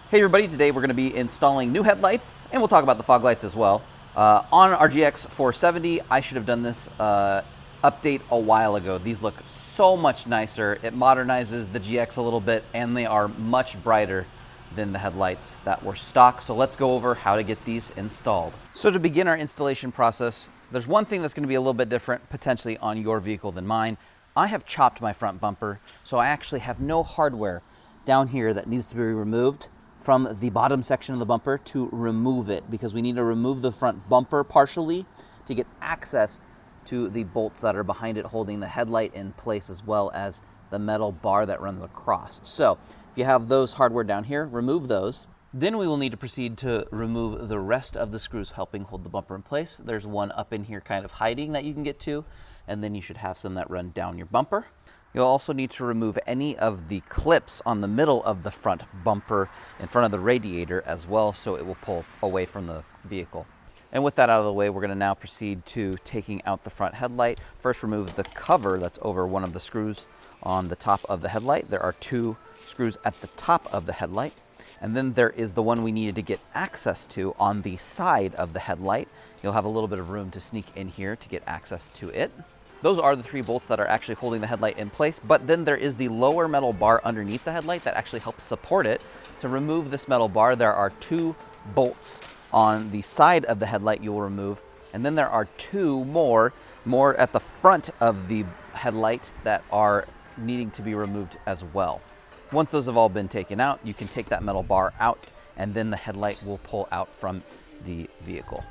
Hey everybody, today we're going to be installing new headlights, and we'll talk about the fog lights as well. On our GX470, I should have done this update a while ago. These look so much nicer. It modernizes the GX a little bit, and they are much brighter than the headlights that were stock. So let's go over how to get these installed. So to begin our installation process, there's one thing that's going to be a little bit different potentially on your vehicle than mine. I have chopped my front bumper, so I actually have no hardware down here that needs to be removed from the bottom section of the bumper to remove it, because we need to remove the front bumper partially to get access to the bolts that are behind it holding the headlight in place, as well as the metal bar that runs across. So if you have those hardware down here, remove those. Then we will need to proceed to remove the rest of the screws helping hold the bumper in place. There's one up in here kind of hiding that you can get to, and then you should have some that run down your bumper. You'll also need to remove any of the clips on the middle of the front bumper in front of the radiator as well, so it will pull away from the vehicle. And with that out of the way, we're going to now proceed to taking out the front headlight. First, remove the cover that's over one of the screws on the top of the headlight. There are two screws at the top of the headlight. And then there is the one we needed to get access to on the side of the headlight. You'll have a little bit of room to sneak in here to get access to it. Those are the three bolts that are actually holding the headlight in place, but then there is the lower metal bar underneath the headlight that actually helps support it. To remove this metal bar, there are two bolts on the side of the headlight you will remove, and then there are two more at the front of the headlight that are needing to be removed as well. Once those have all been taken out, you can take that metal bar out, and then the headlight will pull out from the vehicle.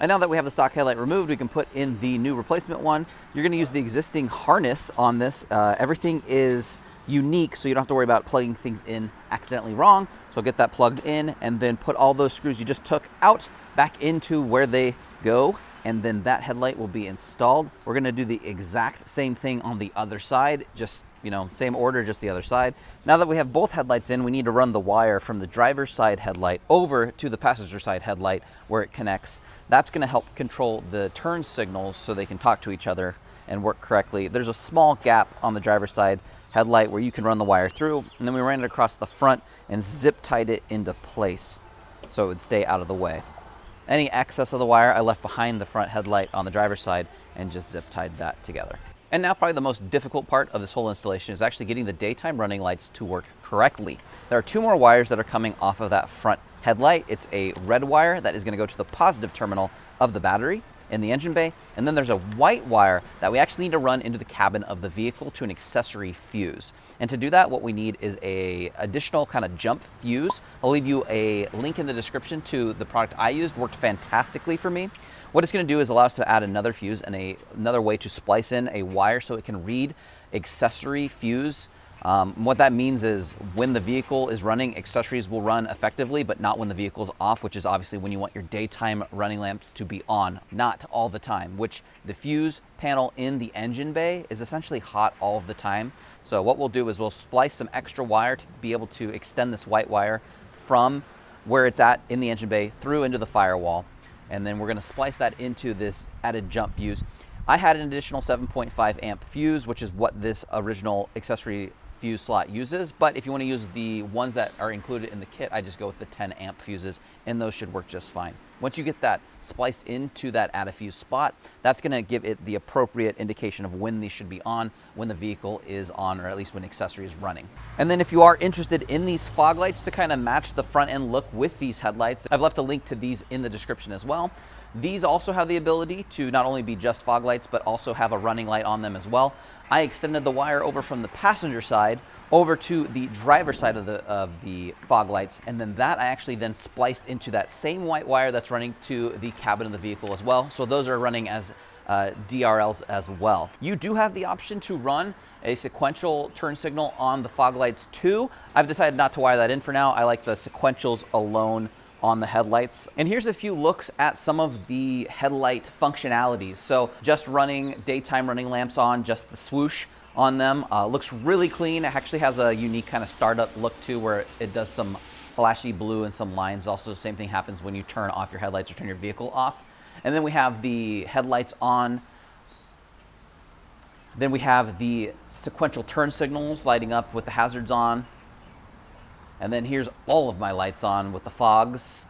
And now that we have the stock headlight removed, we can put in the new replacement one. You're going to use the existing harness on this. Everything is unique, so you don't have to worry about plugging things in accidentally wrong. So get that plugged in, and then put all those screws you just took out back into where they go, and then that headlight will be installed. We're going to do the exact same thing on the other side, just same order, just the other side. Now that we have both headlights in, we need to run the wire from the driver's side headlight over to the passenger side headlight where it connects. That's going to help control the turn signals so they can talk to each other and work correctly. There's a small gap on the driver's side headlight where you can run the wire through, and then we ran it across the front and zip tied it into place so it would stay out of the way. Any excess of the wire I left behind the front headlight on the driver's side and just zip tied that together. And now probably the most difficult part of this whole installation is actually getting the daytime running lights to work correctly. There are two more wires that are coming off of that front headlight. It's a red wire that is going to go to the positive terminal of the battery in the engine bay, and then there's a white wire that we actually need to run into the cabin of the vehicle to an accessory fuse. And to do that, what we need is a additional kind of jump fuse. I'll leave you a link in the description to the product I used. Worked fantastically for me. What it's going to do is allow us to add another fuse and another way to splice in a wire so it can read accessory fuse. What that means is when the vehicle is running, accessories will run effectively, but not when the vehicle's off, which is obviously when you want your daytime running lamps to be on, not all the time, which the fuse panel in the engine bay is essentially hot all of the time. So what we'll do is we'll splice some extra wire to be able to extend this white wire from where it's at in the engine bay through into the firewall. And then we're going to splice that into this added jump fuse. I had an additional 7.5 amp fuse, which is what this original accessory fuse slot uses, but if you want to use the ones that are included in the kit, I just go with the 10 amp fuses, and those should work just fine. Once you get that spliced into that add a fuse spot, that's going to give it the appropriate indication of when these should be on, when the vehicle is on, or at least when accessory is running. And then if you are interested in these fog lights to kind of match the front end look with these headlights, I've left a link to these in the description as well. These also have the ability to not only be just fog lights, but also have a running light on them as well. I extended the wire over from the passenger side over to the driver's side of the fog lights, and then that I actually then spliced into that same white wire that's running to the cabin of the vehicle as well. So those are running as DRLs as well. You do have the option to run a sequential turn signal on the fog lights too. I've decided not to wire that in for now. I like the sequentials alone on the headlights. And here's a few looks at some of the headlight functionalities. So just running daytime running lamps on, just the swoosh on them, looks really clean. It actually has a unique kind of startup look too, where it does some flashy blue and some lines. Also, the same thing happens when you turn off your headlights or turn your vehicle off. And then we have the headlights on. Then we have the sequential turn signals lighting up with the hazards on. And then here's all of my lights on with the fogs.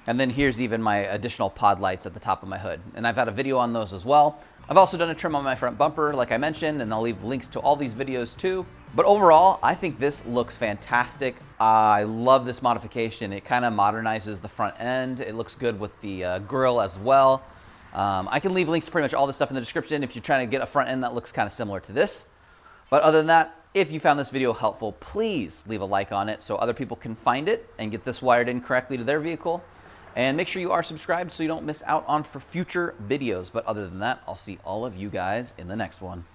And then here's even my additional pod lights at the top of my hood. And I've had a video on those as well. I've also done a trim on my front bumper, like I mentioned, and I'll leave links to all these videos too. But overall, I think this looks fantastic. I love this modification. It kind of modernizes the front end. It looks good with the grille as well. I can leave links to pretty much all this stuff in the description if you're trying to get a front end that looks kind of similar to this. But other than that, if you found this video helpful, please leave a like on it so other people can find it and get this wired in correctly to their vehicle. And make sure you are subscribed so you don't miss out on future videos. But other than that, I'll see all of you guys in the next one.